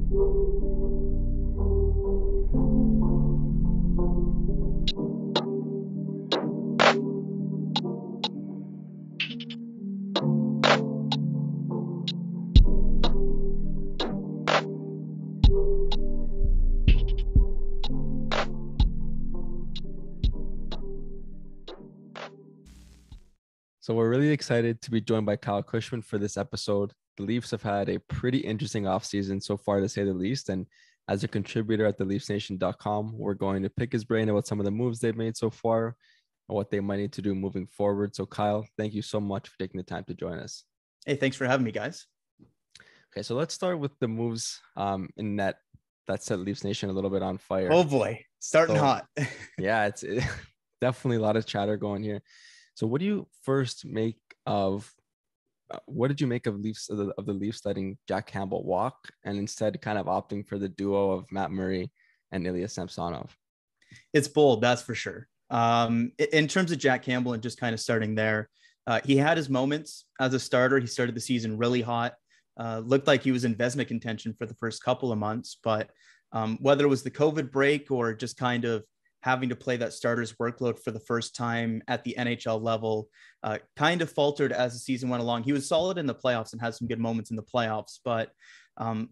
So we're really excited to be joined by Kyle Cushman for this episode. The Leafs have had a pretty interesting offseason so far, to say the least. And as a contributor at theleafsnation.com, we're going to pick his brain about some of the moves they've made so far and what they might need to do moving forward. So Kyle, thank you so much for taking the time to join us. Hey, thanks for having me, guys. Okay, so let's start with the moves in net that set Leafs Nation a little bit on fire. Oh boy, starting hot. Yeah, it's definitely a lot of chatter going here. So what do you first make of, what did you make of the Leafs letting Jack Campbell walk and instead kind of opting for the duo of Matt Murray and Ilya Samsonov? It's bold, that's for sure. In terms of Jack Campbell and just kind of starting there, he had his moments as a starter. He started the season really hot. Looked like he was in Vezina contention for the first couple of months, but whether it was the COVID break or just kind of having to play that starter's workload for the first time at the NHL level, kind of faltered as the season went along. He was solid in the playoffs and had some good moments in the playoffs, but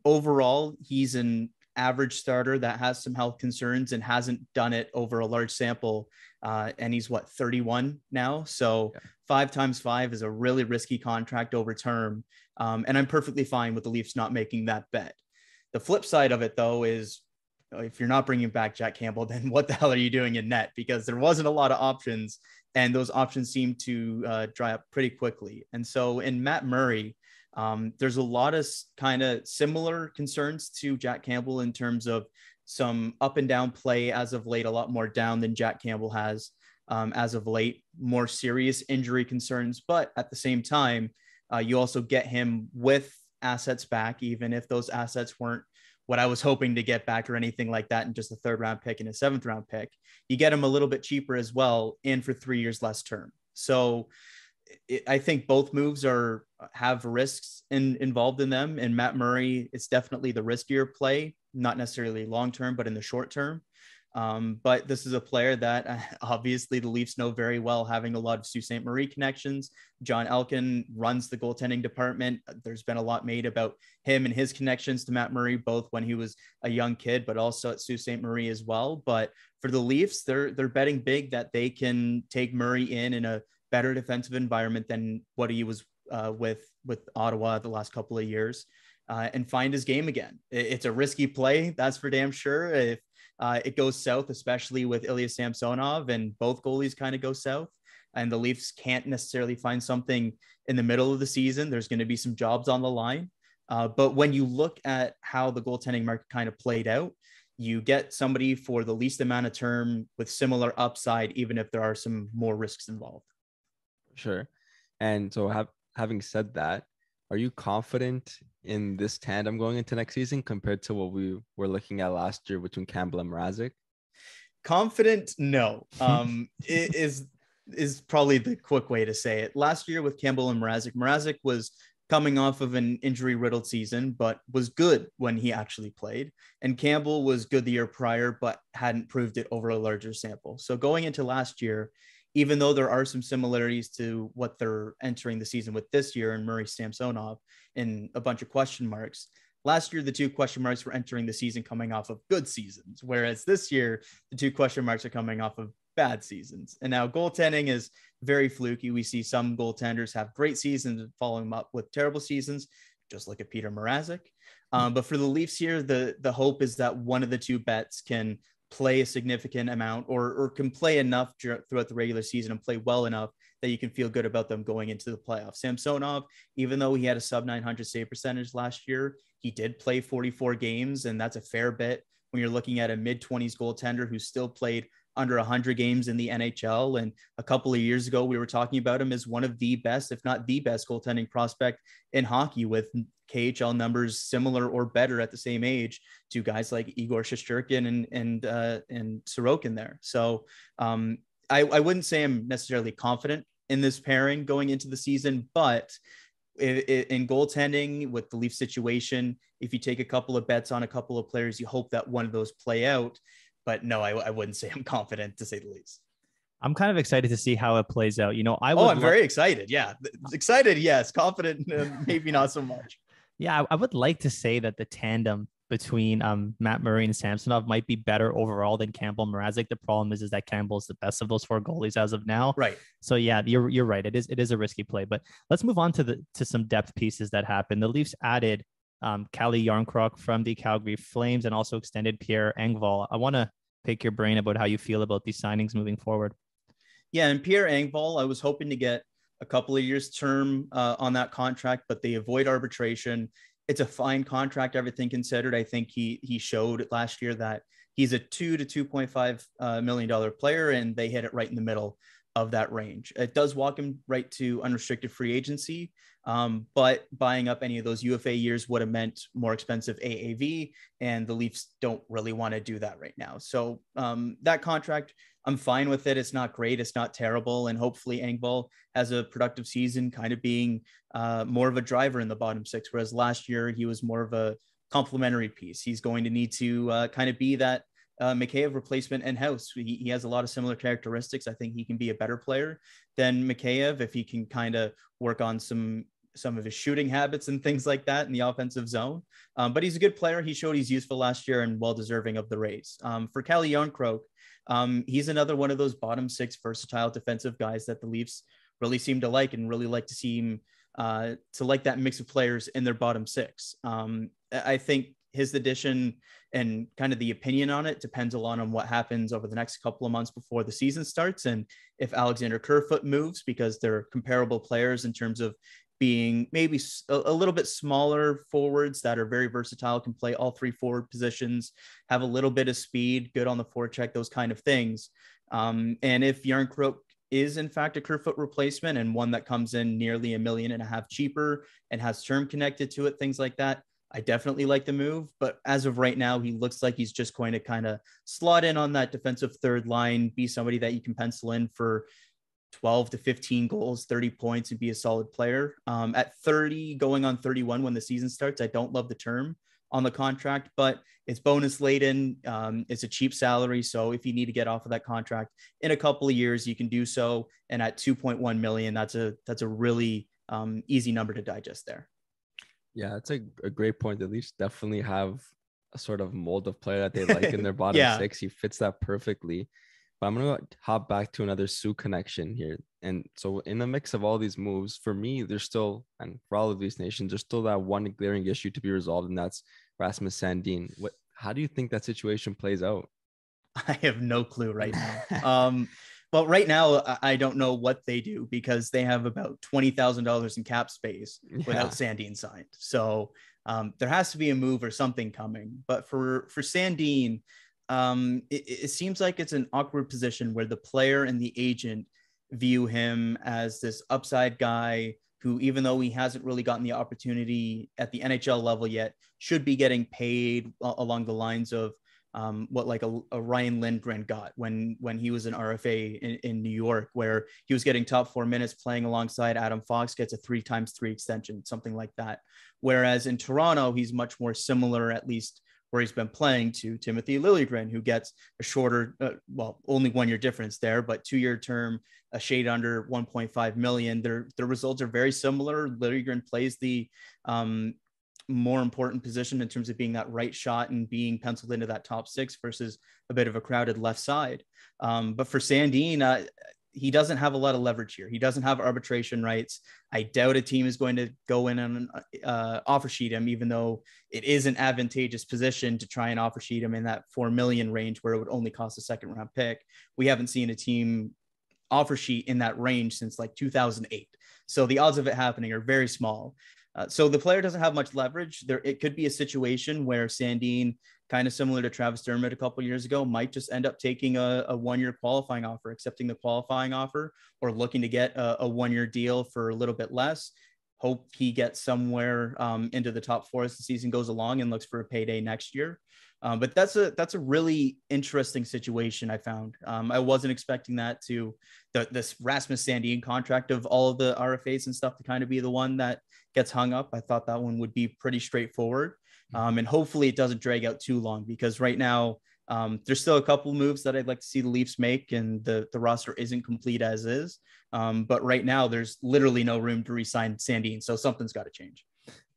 overall, he's an average starter that has some health concerns and hasn't done it over a large sample. And he's 31 now. So yeah. 5 times 5 is a really risky contract over term. And I'm perfectly fine with the Leafs not making that bet. The flip side of it, though, is if you're not bringing back Jack Campbell, then what the hell are you doing in net? Because there wasn't a lot of options, and those options seem to dry up pretty quickly. And so in Matt Murray, there's a lot of kind of similar concerns to Jack Campbell in terms of some up and down play as of late, a lot more down than Jack Campbell has as of late, more serious injury concerns. But at the same time, you also get him with assets back, even if those assets weren't what I was hoping to get back or anything like that in just a 3rd round pick and a 7th round pick. You get him a little bit cheaper as well, and for 3 years less term. So I think both moves have risks involved in them. And Matt Murray, it's definitely the riskier play, not necessarily long-term, but in the short term. But this is a player that obviously the Leafs know very well, having a lot of Sault Ste. Marie connections. John Elkin runs the goaltending department. There's been a lot made about him and his connections to Matt Murray, both when he was a young kid, but also at Sault Ste. Marie as well. But for the Leafs, they're betting big that they can take Murray in a better defensive environment than what he was with Ottawa the last couple of years, and find his game again. It's a risky play, that's for damn sure. If it goes south, especially with Ilya Samsonov and both goalies kind of go south, and the Leafs can't necessarily find something in the middle of the season, there's going to be some jobs on the line. But when you look at how the goaltending market kind of played out, you get somebody for the least amount of term with similar upside, even if there are some more risks involved. Sure. And so having said that, are you confident in this tandem going into next season compared to what we were looking at last year between Campbell and Mrazek? Confident? No. It is probably the quick way to say it. Last year with Campbell and Mrazek was coming off of an injury-riddled season, but was good when he actually played. And Campbell was good the year prior, but hadn't proved it over a larger sample. So going into last year, even though there are some similarities to what they're entering the season with this year and Murray Samsonov and a bunch of question marks, last year, the 2 question marks were entering the season coming off of good seasons, whereas this year, the 2 question marks are coming off of bad seasons. And now goaltending is very fluky. We see some goaltenders have great seasons and follow them up with terrible seasons. Just look at Peter Mrazek. But for the Leafs here, the hope is that one of the 2 bets can play a significant amount or can play enough throughout the regular season and play well enough that you can feel good about them going into the playoffs. Samsonov, even though he had a sub 900 save percentage last year, he did play 44 games, and that's a fair bit when you're looking at a mid-20s goaltender who still played under 100 games in the NHL. And a couple of years ago, we were talking about him as one of the best, if not the best goaltending prospect in hockey, with KHL numbers similar or better at the same age to guys like Igor Shesterkin and Sorokin there. So I wouldn't say I'm necessarily confident in this pairing going into the season, but in goaltending with the Leaf situation, if you take a couple of bets on a couple of players, you hope that one of those play out. But no, I wouldn't say I'm confident, to say the least. I'm kind of excited to see how it plays out. I'm very excited. Yeah. Excited. Yes. Confident. Maybe not so much. Yeah. I would like to say that the tandem between Matt Murray and Samsonov might be better overall than Campbell and Mrazek. The problem is that Campbell is the best of those 4 goalies as of now. Right. So yeah, you're right. It is a risky play, but let's move on to some depth pieces that happened. The Leafs added Calle Jarnkrok from the Calgary Flames and also extended Pierre Engvall. I want to pick your brain about how you feel about these signings moving forward. Yeah, and Pierre Engvall, I was hoping to get a couple of years term on that contract, but they avoid arbitration. It's a fine contract, everything considered. I think he showed last year that he's a $2 to $2.5 million player, and they hit it right in the middle of that range. It does walk him right to unrestricted free agency, but buying up any of those UFA years would have meant more expensive AAV, and the Leafs don't really want to do that right now. So that contract, I'm fine with it. It's not great. It's not terrible. And hopefully Engvall has a productive season, kind of being more of a driver in the bottom 6, whereas last year he was more of a complementary piece. He's going to need to kind of be that Mikheyev replacement in-house. He has a lot of similar characteristics. I think he can be a better player than Mikheyev if he can kind of work on some of his shooting habits and things like that in the offensive zone. But he's a good player. He showed he's useful last year and well-deserving of the raise. For Cali Yarncroak, he's another one of those bottom 6 versatile defensive guys that the Leafs really seem to like, and really like to see him to like that mix of players in their bottom 6. I think his addition and kind of the opinion on it depends a lot on what happens over the next couple of months before the season starts. And if Alexander Kerfoot moves, because they're comparable players in terms of being maybe a little bit smaller forwards that are very versatile, can play all 3 forward positions, have a little bit of speed, good on the forecheck, those kind of things. And if Jarnkrok is in fact a Kerfoot replacement and one that comes in nearly $1.5 million cheaper and has term connected to it, things like that, I definitely like the move. But as of right now, he looks like he's just going to kind of slot in on that defensive third line, be somebody that you can pencil in for 12 to 15 goals, 30 points, and be a solid player. At 30, going on 31 when the season starts, I don't love the term on the contract, but it's bonus laden. It's a cheap salary. So if you need to get off of that contract in a couple of years, you can do so. And at 2.1 million, that's a really easy number to digest there. Yeah, it's a great point. The Leafs definitely have a sort of mold of player that they like in their bottom 6. He fits that perfectly. But I'm going to hop back to another Sioux connection here. And so in the mix of all these moves, for me, there's still, and for all of these nations, there's still that one glaring issue to be resolved, and that's Rasmus Sandeen. How do you think that situation plays out? I have no clue right now. But right now, I don't know what they do, because they have about $20,000 in cap space without Sandin signed. So there has to be a move or something coming. But for Sandin, it seems like it's an awkward position where the player and the agent view him as this upside guy who, even though he hasn't really gotten the opportunity at the NHL level yet, should be getting paid along the lines of what like a Ryan Lindgren got when he was an RFA in New York, where he was getting top 4 minutes playing alongside Adam Fox, gets a 3x3 extension, something like that. Whereas in Toronto, he's much more similar, at least where he's been playing, to Timothy Liljegren, who gets a shorter, only 1 year difference there, but 2-year term, a shade under 1.5 million. Their results are very similar. Liljegren plays the more important position in terms of being that right shot and being penciled into that top 6 versus a bit of a crowded left side. But for Sandin, he doesn't have a lot of leverage here. He doesn't have arbitration rights. I doubt a team is going to go in and offer sheet him, even though it is an advantageous position to try and offer sheet him in that 4 million range where it would only cost a 2nd round pick. We haven't seen a team offer sheet in that range since like 2008. So the odds of it happening are very small. So the player doesn't have much leverage. It could be a situation where Sandin, kind of similar to Travis Dermott a couple of years ago, might just end up taking a 1-year qualifying offer, accepting the qualifying offer, or looking to get a 1-year deal for a little bit less. hope he gets somewhere into the top four as the season goes along and looks for a payday next year. But that's a really interesting situation I found. I wasn't expecting that this Rasmus Sandeen contract of all of the RFAs and stuff to kind of be the one that gets hung up. I thought that one would be pretty straightforward. And hopefully it doesn't drag out too long, because right now there's still a couple moves that I'd like to see the Leafs make, and the roster isn't complete as is. But right now there's literally no room to re-sign Sandin. So something's got to change.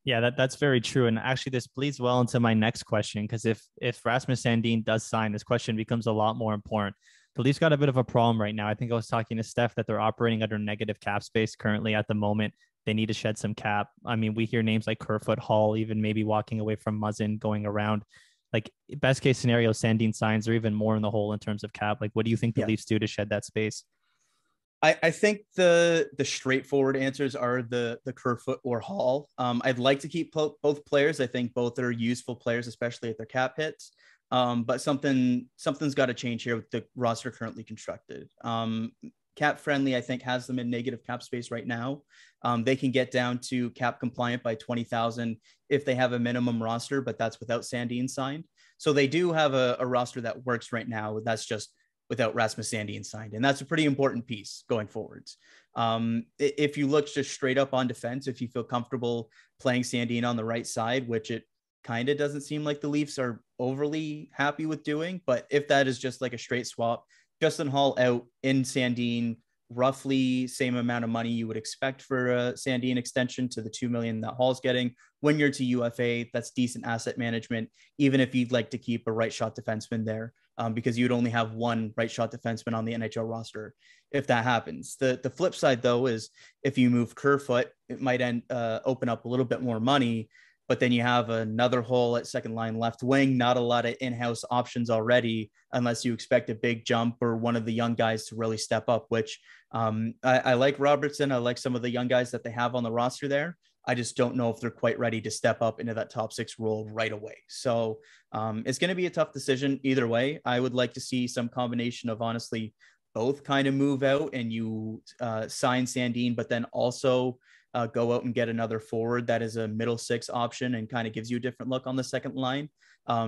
Yeah, that's very true. And actually, this bleeds well into my next question, because if Rasmus Sandeen does sign, this question becomes a lot more important. The Leafs got a bit of a problem right now. I think I was talking to Steph that they're operating under negative cap space currently at the moment. They need to shed some cap. I mean, we hear names like Kerfoot, Hall, even maybe walking away from Muzzin going around. Like, best case scenario, Sandeen signs, or even more in the hole in terms of cap. Like, what do you think the Leafs do to shed that space? I think the straightforward answers are the Kerfoot or Hall. I'd like to keep both players. I think both are useful players, especially at their cap hits. But something's got to change here with the roster currently constructed. Cap friendly, I think, has them in negative cap space right now. They can get down to cap compliant by 20,000 if they have a minimum roster, but that's without Sandin signed. So they do have a roster that works right now. That's just without Rasmus Sandeen signed. And that's a pretty important piece going forwards. If you look just straight up on defense, if you feel comfortable playing Sandeen on the right side, which it kind of doesn't seem like the Leafs are overly happy with doing, but if that is just like a straight swap, Justin Hall out in Sandeen, roughly same amount of money you would expect for a Sandeen extension to the $2 million that Hall's getting. When you're to UFA, that's decent asset management, even if you'd like to keep a right shot defenseman there, because you'd only have one right shot defenseman on the NHL roster if that happens. The flip side, though, is if you move Kerfoot, it might open up a little bit more money, but then you have another hole at second line left wing, not a lot of in-house options already, unless you expect a big jump or one of the young guys to really step up, which I like Robertson. I like some of the young guys that they have on the roster there. I just don't know if they're quite ready to step up into that top six role right away. So it's going to be a tough decision either way. I would like to see some combination of, honestly, both kind of move out and you sign Sandin, but then also go out and get another forward that is a middle six option and kind of gives you a different look on the second line.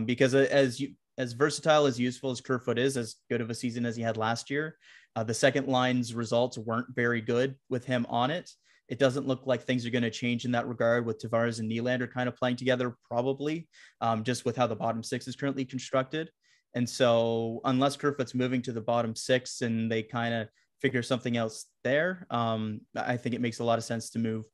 Because as versatile, as useful as Kerfoot is, as good of a season as he had last year, the second line's results weren't very good with him on it. It doesn't look like things are going to change in that regard with Tavares and Nylander kind of playing together, probably, just with how the bottom six is currently constructed. And so unless Kerfoot's moving to the bottom six and they kind of figure something else there, I think it makes a lot of sense to move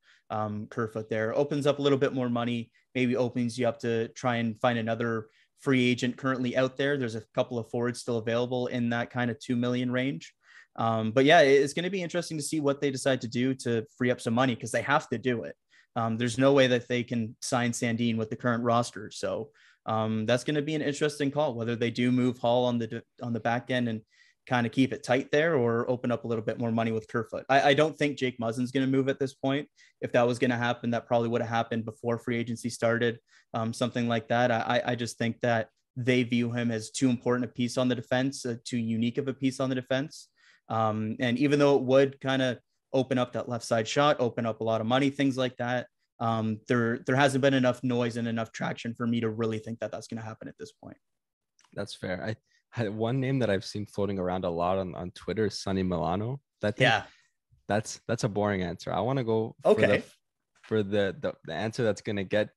Kerfoot there. Opens up a little bit more money, maybe opens you up to try and find another free agent currently out there. There's a couple of forwards still available in that kind of 2 million range. But yeah, it's going to be interesting to see what they decide to do to free up some money, because they have to do it. There's no way that they can sign Sandin with the current roster. So that's going to be an interesting call, whether they do move Hall on the back end and kind of keep it tight there, or open up a little bit more money with Kerfoot. I don't think Jake Muzzin's going to move at this point. If that was going to happen, that probably would have happened before free agency started, something like that. I just think that they view him as too important a piece on the defense, too unique of a piece on the defense. And even though it would kind of open up that left side shot, open up a lot of money, things like that, there hasn't been enough noise and enough traction for me to really think that that's going to happen at this point. That's fair. I had one name that I've seen floating around a lot on Twitter is Sonny Milano. That's a boring answer. I want to go for the answer that's going to get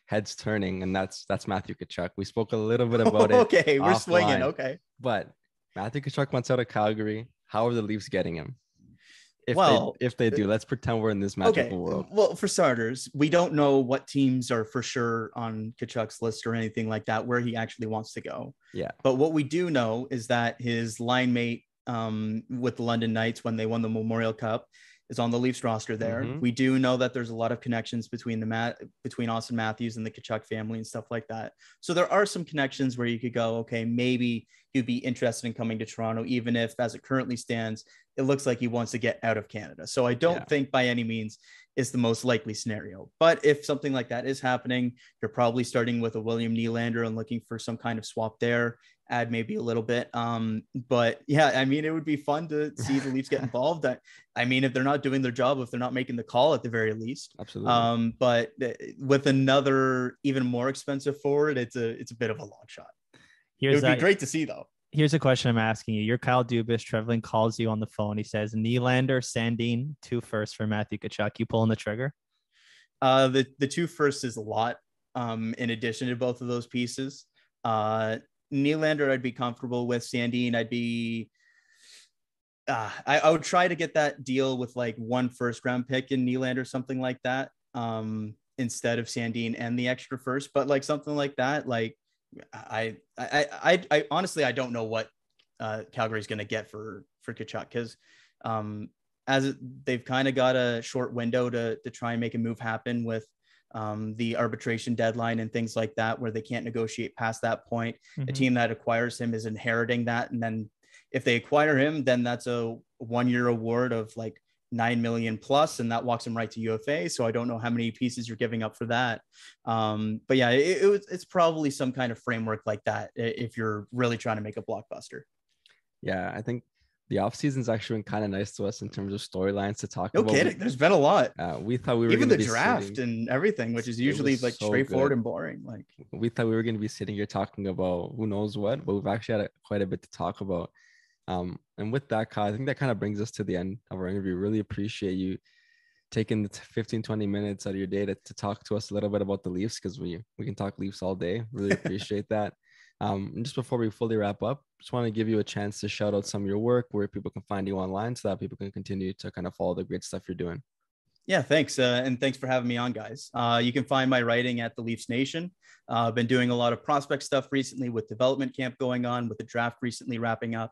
heads turning, and that's Matthew Kaczuk. We spoke a little bit about it. Okay, we're swinging. Okay, but Matthew Kaczuk wants out of Calgary. How are the Leafs getting him? If they do, let's pretend we're in this magical world. Well, for starters, we don't know what teams are for sure on Kaczuk's list or anything like that, where he actually wants to go. Yeah. But what we do know is that his line mate with the London Knights, when they won the Memorial Cup, is on the Leafs roster there. Mm-hmm. We do know that there's a lot of connections between Austin Matthews and the Kaczuk family and stuff like that. So there are some connections where you could go, okay, maybe he'd be interested in coming to Toronto, even if, as it currently stands, it looks like he wants to get out of Canada. So I don't think by any means is the most likely scenario. But if something like that is happening, you're probably starting with a William Nylander and looking for some kind of swap there, add maybe a little bit. But yeah, I mean, it would be fun to see the Leafs get involved. I mean, if they're not doing their job, if they're not making the call at the very least. Absolutely. But with another even more expensive forward, it's a bit of a long shot. It would be great to see, though. Here's a question I'm asking you. You're Kyle Dubas. Trevlin calls you on the phone. He says, Nylander, Sandin, 2 firsts for Matthew Kaczuk. You pulling the trigger? The 2 firsts is a lot. In addition to both of those pieces, Nylander, I'd be comfortable with. Sandin, I'd be. I would try to get that deal with like 1 first-round pick in Nylander, something like that, instead of Sandin and the extra first. But like something like that, like. I honestly, I don't know what Calgary's going to get for Kaczuk, because as they've kind of got a short window to try and make a move happen with the arbitration deadline and things like that, where they can't negotiate past that point. A team that acquires him is inheriting that. And then if they acquire him, then that's a 1-year award of like $9 million plus, and that walks him right to UFA. So I don't know how many pieces you're giving up for that. But yeah, it's probably some kind of framework like that if you're really trying to make a blockbuster. Yeah, I think the offseason has actually been kind of nice to us in terms of storylines to talk about. No kidding. There's been a lot. We thought we were even the draft and everything, which is usually like so straightforward and boring. Like we thought we were going to be sitting here talking about who knows what, but we've actually had quite a bit to talk about. And with that, Kyle, I think that kind of brings us to the end of our interview. Really appreciate you taking the 15-20 minutes out of your day to talk to us a little bit about the Leafs, because we can talk Leafs all day. Really appreciate that. And just before we fully wrap up, just want to give you a chance to shout out some of your work, where people can find you online, so that people can continue to kind of follow the great stuff you're doing. Yeah, thanks. And thanks for having me on, guys. You can find my writing at the Leafs Nation. I've been doing a lot of prospect stuff recently, with development camp going on, with the draft recently wrapping up.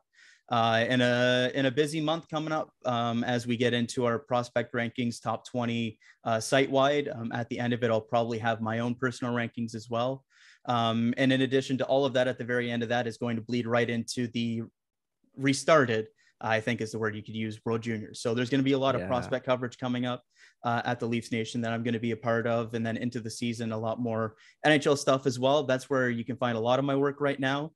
In a busy month coming up, as we get into our prospect rankings, top 20 site-wide. At the end of it, I'll probably have my own personal rankings as well. And in addition to all of that, at the very end of that is going to bleed right into the restarted, I think is the word you could use, World Juniors. So there's going to be a lot of prospect coverage coming up at the Leafs Nation that I'm going to be a part of. And then into the season, a lot more NHL stuff as well. That's where you can find a lot of my work right now.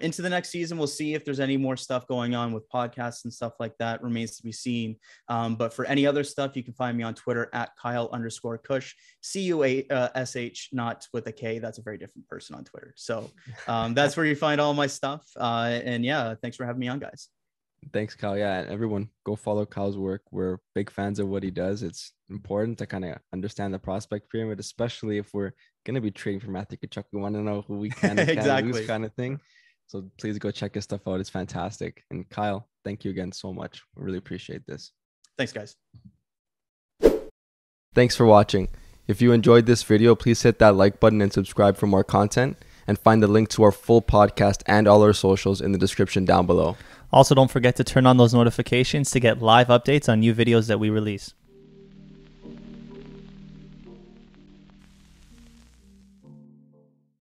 Into the next season, we'll see if there's any more stuff going on with podcasts and stuff like that. Remains to be seen. But for any other stuff, you can find me on Twitter at Kyle_Cush, Cuash, not with a K. That's a very different person on Twitter. So that's where you find all my stuff. And yeah, thanks for having me on, guys. Thanks, Kyle. Yeah, and everyone, go follow Kyle's work. We're big fans of what he does. It's important to kind of understand the prospect pyramid, especially if we're going to be trading for Matthew Kaczuk. We want to know who we can and can't lose, kind of thing. So please go check his stuff out. It's fantastic. And Kyle, thank you again so much. We really appreciate this. Thanks, guys. Thanks for watching. If you enjoyed this video, please hit that like button and subscribe for more content. And find the link to our full podcast and all our socials in the description down below. Also, don't forget to turn on those notifications to get live updates on new videos that we release.